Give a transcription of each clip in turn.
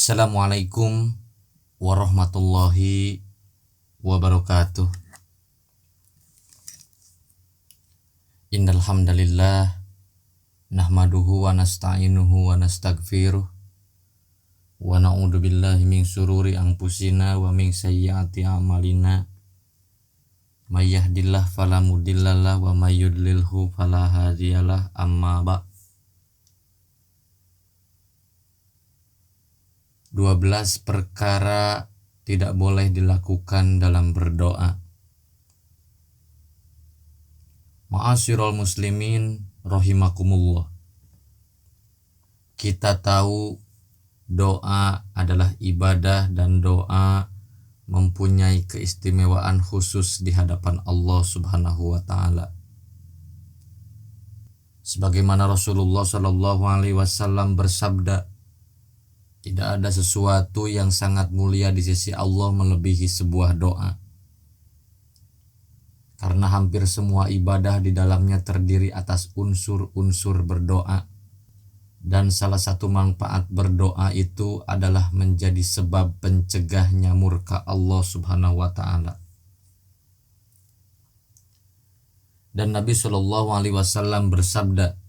Assalamualaikum warahmatullahi wabarakatuh. Innal hamdalillah nahmaduhu wa nasta'inuhu wa nastaghfiruh wa na'udzu billahi min syururi anfusina wa min sayyiati a'malina. May yahdihillahu fala mudhillalah wa may yudlilhu fala hadiyalah. Amma ba'd. 12 perkara tidak boleh dilakukan dalam berdoa. Ma'asyiral muslimin rahimakumullah. Kita tahu doa adalah ibadah dan doa mempunyai keistimewaan khusus di hadapan Allah Subhanahu wa taala. Sebagaimana Rasulullah sallallahu alaihi wasallam bersabda, tidak ada sesuatu yang sangat mulia di sisi Allah melebihi sebuah doa. Karena hampir semua ibadah di dalamnya terdiri atas unsur-unsur berdoa. Dan salah satu manfaat berdoa itu adalah menjadi sebab pencegahnya murka Allah Subhanahu wa taala. Dan Nabi Shallallahu alaihi wasallam bersabda,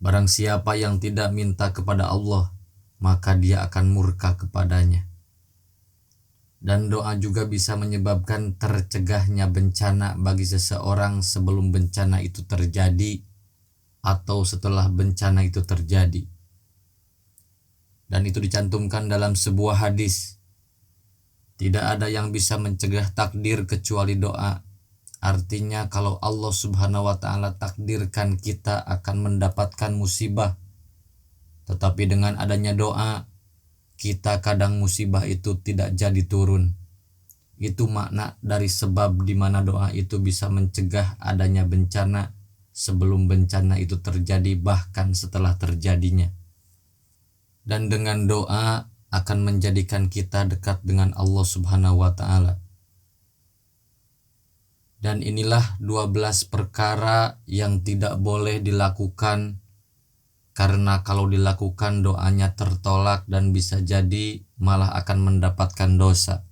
barang siapa yang tidak minta kepada Allah, maka dia akan murka kepadanya. Dan doa juga bisa menyebabkan tercegahnya bencana bagi seseorang sebelum bencana itu terjadi atau setelah bencana itu terjadi. Dan itu dicantumkan dalam sebuah hadis. Tidak ada yang bisa mencegah takdir kecuali doa. Artinya kalau Allah Subhanahu wa taala takdirkan kita akan mendapatkan musibah, tetapi dengan adanya doa, kita kadang musibah itu tidak jadi turun. Itu makna dari sebab di mana doa itu bisa mencegah adanya bencana sebelum bencana itu terjadi, bahkan setelah terjadinya. Dan dengan doa akan menjadikan kita dekat dengan Allah Subhanahu wa taala. Dan inilah 12 perkara yang tidak boleh dilakukan, karena kalau dilakukan doanya tertolak dan bisa jadi malah akan mendapatkan dosa.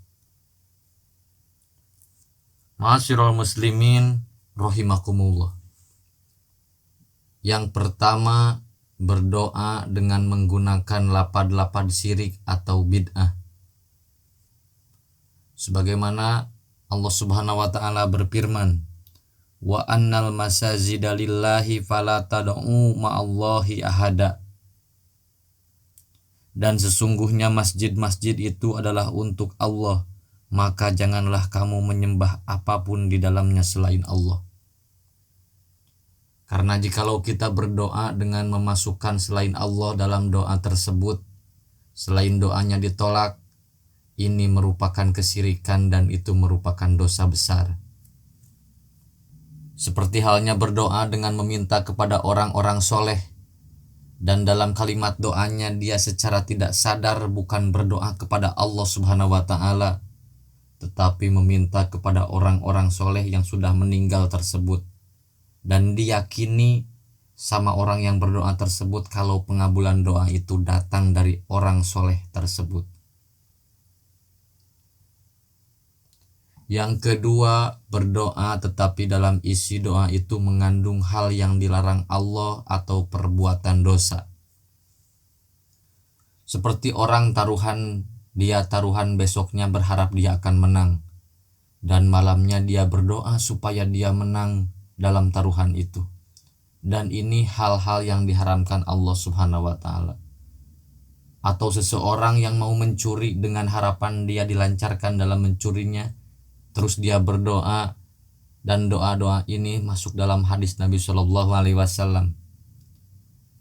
Ma'asyiral muslimin rahimakumullah. Yang pertama, berdoa dengan menggunakan lapad-lapad syirik atau bid'ah. Sebagaimana Allah Subhanahu wa taala berfirman, wa annal masajida lillahi fala tad'u ma'allahi ahada. Dan sesungguhnya masjid-masjid itu adalah untuk Allah, maka janganlah kamu menyembah apapun di dalamnya selain Allah. Karena jikalau kita berdoa dengan memasukkan selain Allah dalam doa tersebut, selain doanya ditolak, ini merupakan kesyirikan dan itu merupakan dosa besar. Seperti halnya berdoa dengan meminta kepada orang-orang soleh, dan dalam kalimat doanya dia secara tidak sadar bukan berdoa kepada Allah Subhanahu wa taala, tetapi meminta kepada orang-orang soleh yang sudah meninggal tersebut. Dan diyakini sama orang yang berdoa tersebut kalau pengabulan doa itu datang dari orang soleh tersebut. Yang kedua, berdoa tetapi dalam isi doa itu mengandung hal yang dilarang Allah atau perbuatan dosa. Seperti orang taruhan, dia taruhan besoknya berharap dia akan menang, dan malamnya dia berdoa supaya dia menang dalam taruhan itu. Dan ini hal-hal yang diharamkan Allah Subhanahu wa taala. Atau seseorang yang mau mencuri dengan harapan dia dilancarkan dalam mencurinya, terus dia berdoa, dan doa-doa ini masuk dalam hadis Nabi Shallallahu alaihi wasallam.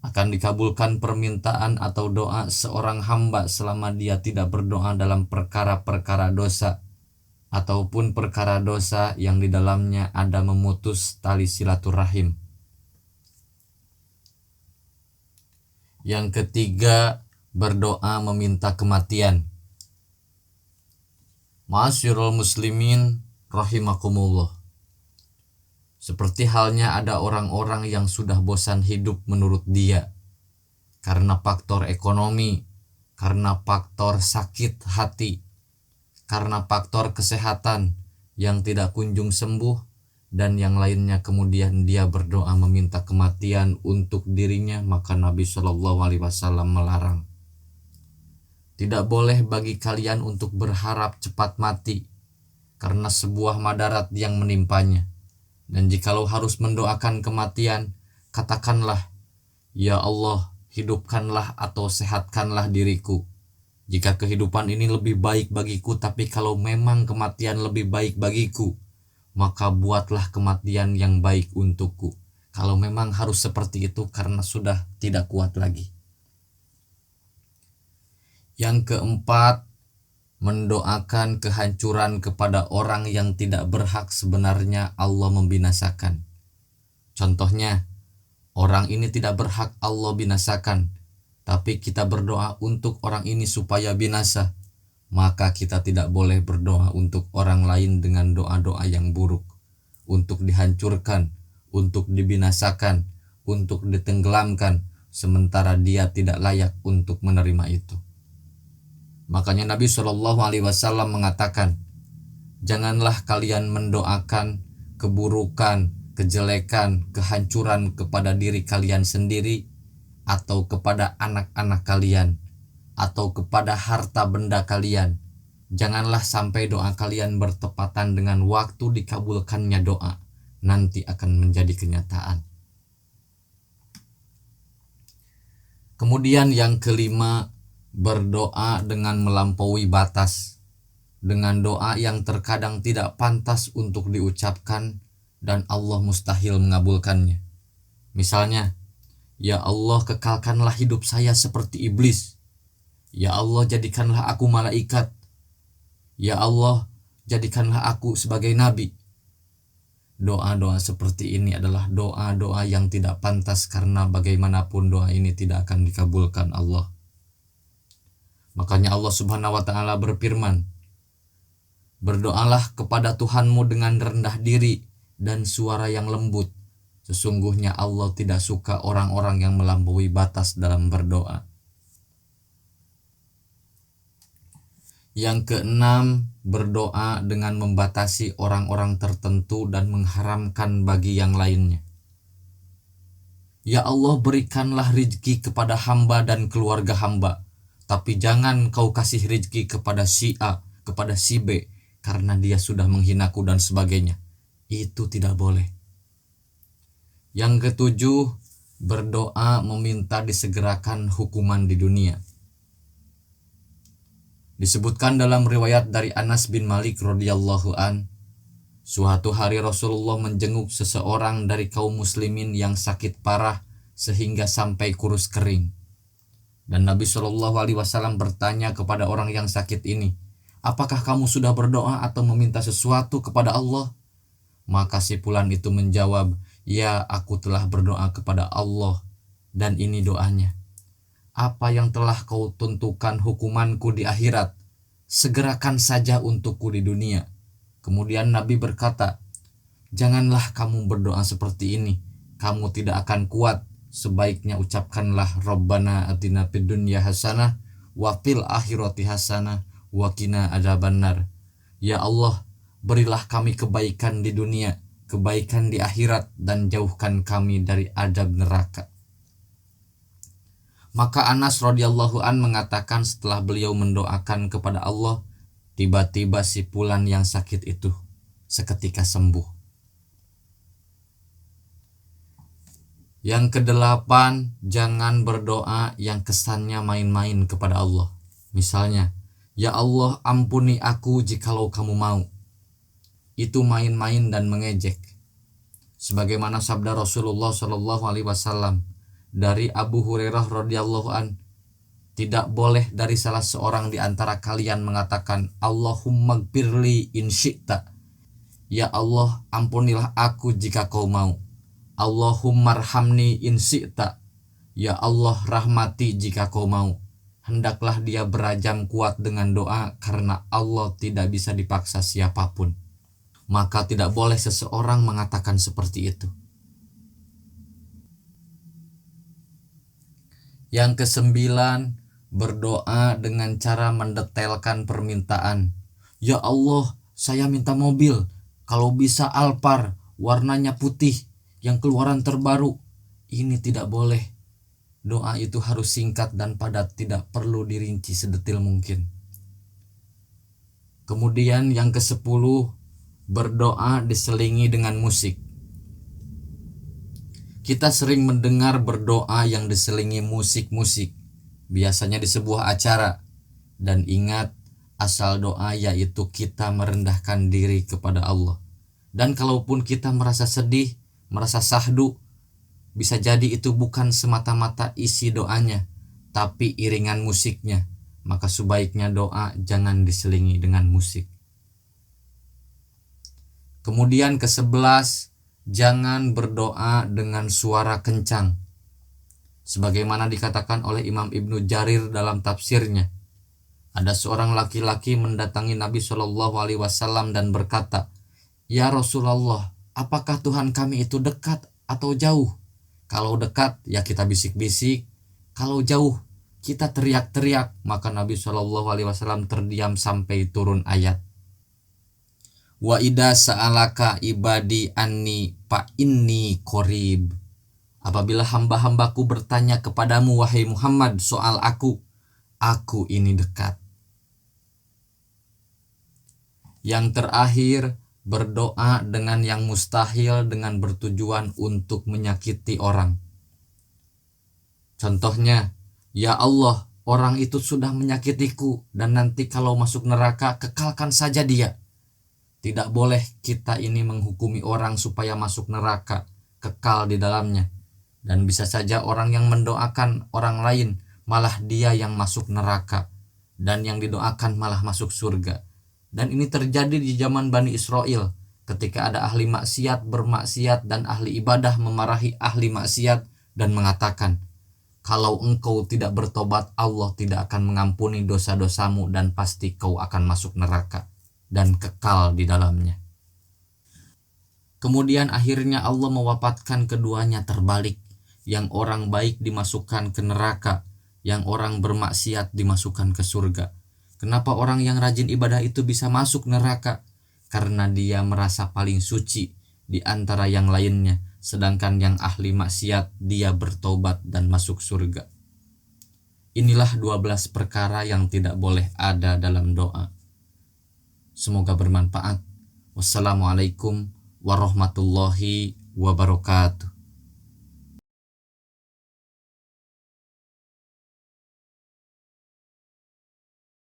Akan dikabulkan permintaan atau doa seorang hamba selama dia tidak berdoa dalam perkara-perkara dosa, ataupun perkara dosa yang di dalamnya ada memutus tali silaturahim. Yang ketiga, berdoa meminta kematian. Ma'asyiral muslimin rahimakumullah. Seperti halnya ada orang-orang yang sudah bosan hidup menurut dia karena faktor ekonomi, karena faktor sakit hati, karena faktor kesehatan yang tidak kunjung sembuh, dan yang lainnya. Kemudian dia berdoa meminta kematian untuk dirinya, maka Nabi Shallallahu Alaihi Wasallam melarang. Tidak boleh bagi kalian untuk berharap cepat mati karena sebuah madarat yang menimpanya. Dan jikalau harus mendoakan kematian, katakanlah, ya Allah, hidupkanlah atau sehatkanlah diriku. Jika kehidupan ini lebih baik bagiku, tapi kalau memang kematian lebih baik bagiku, maka buatlah kematian yang baik untukku. Kalau memang harus seperti itu karena sudah tidak kuat lagi. Yang keempat, mendoakan kehancuran kepada orang yang tidak berhak sebenarnya Allah membinasakan. Contohnya, orang ini tidak berhak Allah binasakan, tapi kita berdoa untuk orang ini supaya binasa, maka kita tidak boleh berdoa untuk orang lain dengan doa-doa yang buruk, untuk dihancurkan, untuk dibinasakan, untuk ditenggelamkan, sementara dia tidak layak untuk menerima itu. Makanya Nabi Shallallahu Alaihi Wasallam mengatakan, janganlah kalian mendoakan keburukan, kejelekan, kehancuran kepada diri kalian sendiri, atau kepada anak-anak kalian, atau kepada harta benda kalian. Janganlah sampai doa kalian bertepatan dengan waktu dikabulkannya doa, nanti akan menjadi kenyataan. Kemudian yang kelima, berdoa dengan melampaui batas, dengan doa yang terkadang tidak pantas untuk diucapkan dan Allah mustahil mengabulkannya. Misalnya, ya Allah, kekalkanlah hidup saya seperti iblis. Ya Allah, jadikanlah aku malaikat. Ya Allah, jadikanlah aku sebagai nabi. Doa-doa seperti ini adalah doa-doa yang tidak pantas, karena bagaimanapun doa ini tidak akan dikabulkan Allah. Makanya Allah Subhanahu wa Ta'ala berfirman, berdoalah kepada Tuhanmu dengan rendah diri dan suara yang lembut. Sesungguhnya Allah tidak suka orang-orang yang melampaui batas dalam berdoa. Yang keenam, berdoa dengan membatasi orang-orang tertentu dan mengharamkan bagi yang lainnya. Ya Allah, berikanlah rezeki kepada hamba dan keluarga hamba, tapi jangan kau kasih rezeki kepada si A, kepada si B, karena dia sudah menghinaku dan sebagainya. Itu tidak boleh. Yang ketujuh, berdoa meminta disegerakan hukuman di dunia. Disebutkan dalam riwayat dari Anas bin Malik radhiyallahu an, suatu hari Rasulullah menjenguk seseorang dari kaum muslimin yang sakit parah sehingga sampai kurus kering. Dan Nabi Shallallahu Alaihi Wasallam bertanya kepada orang yang sakit ini, apakah kamu sudah berdoa atau meminta sesuatu kepada Allah? Maka si fulan itu menjawab, ya, aku telah berdoa kepada Allah, dan ini doanya. Apa yang telah kau tentukan hukumanku di akhirat, segerakan saja untukku di dunia. Kemudian Nabi berkata, janganlah kamu berdoa seperti ini, kamu tidak akan kuat. Sebaiknya ucapkanlah Rabbana atina fid dunya hasanah wa fil akhirati hasanah wa qina adzabannar. Ya Allah, berilah kami kebaikan di dunia, kebaikan di akhirat, dan jauhkan kami dari azab neraka. Maka Anas radhiyallahu an mengatakan, setelah beliau mendoakan kepada Allah, tiba-tiba si fulan yang sakit itu seketika sembuh. Yang kedelapan, jangan berdoa yang kesannya main-main kepada Allah. Misalnya, ya Allah, ampuni aku jikalau kamu mau. Itu main-main dan mengejek. Sebagaimana sabda Rasulullah Shallallahu Alaihi Wasallam dari Abu Hurairah radhiyallahu an, tidak boleh dari salah seorang di antara kalian mengatakan, Allahumma gfirli in syi'ta. Ya Allah, ampunilah aku jika kau mau. Allahummarhamni in syi'ta. Ya Allah, rahmati jika kau mau. Hendaklah dia berajam kuat dengan doa, karena Allah tidak bisa dipaksa siapapun. Maka tidak boleh seseorang mengatakan seperti itu. Yang kesembilan, berdoa dengan cara mendetailkan permintaan. Ya Allah, saya minta mobil, kalau bisa Alphard, warnanya putih, yang keluaran terbaru. Ini tidak boleh. Doa itu harus singkat dan padat, tidak perlu dirinci sedetil mungkin. Kemudian yang ke-10, berdoa diselingi dengan musik. Kita sering mendengar berdoa yang diselingi musik-musik, biasanya di sebuah acara. Dan ingat, asal doa yaitu kita merendahkan diri kepada Allah. Dan kalaupun kita merasa sedih, merasa sahdu, bisa jadi itu bukan semata-mata isi doanya, tapi iringan musiknya. Maka sebaiknya doa jangan diselingi dengan musik. Kemudian ke-11, jangan berdoa dengan suara kencang. Sebagaimana dikatakan oleh Imam Ibnu Jarir dalam tafsirnya, ada seorang laki-laki mendatangi Nabi SAW dan berkata, "Ya Rasulullah, apakah Tuhan kami itu dekat atau jauh? Kalau dekat ya kita bisik-bisik, kalau jauh kita teriak-teriak." Maka Nabi SAW terdiam sampai turun ayat, "Wa idza sa'alaka ibadi anni fa inni qarib." Apabila hamba-hambaku bertanya kepadamu wahai Muhammad soal aku ini dekat. Yang terakhir, berdoa dengan yang mustahil dengan bertujuan untuk menyakiti orang. Contohnya, ya Allah, orang itu sudah menyakitiku dan nanti kalau masuk neraka kekalkan saja dia. Tidak boleh kita ini menghukumi orang supaya masuk neraka, kekal di dalamnya. Dan bisa saja orang yang mendoakan orang lain malah dia yang masuk neraka, dan yang didoakan malah masuk surga. Dan ini terjadi di zaman Bani Israel, ketika ada ahli maksiat bermaksiat dan ahli ibadah memarahi ahli maksiat dan mengatakan, "Kalau engkau tidak bertobat, Allah tidak akan mengampuni dosa-dosamu dan pasti kau akan masuk neraka dan kekal di dalamnya." Kemudian akhirnya Allah mewafatkan keduanya terbalik. Yang orang baik dimasukkan ke neraka, yang orang bermaksiat dimasukkan ke surga. Kenapa orang yang rajin ibadah itu bisa masuk neraka? Karena dia merasa paling suci di antara yang lainnya, sedangkan yang ahli maksiat dia bertobat dan masuk surga. Inilah 12 perkara yang tidak boleh ada dalam doa. Semoga bermanfaat. Wassalamualaikum warahmatullahi wabarakatuh.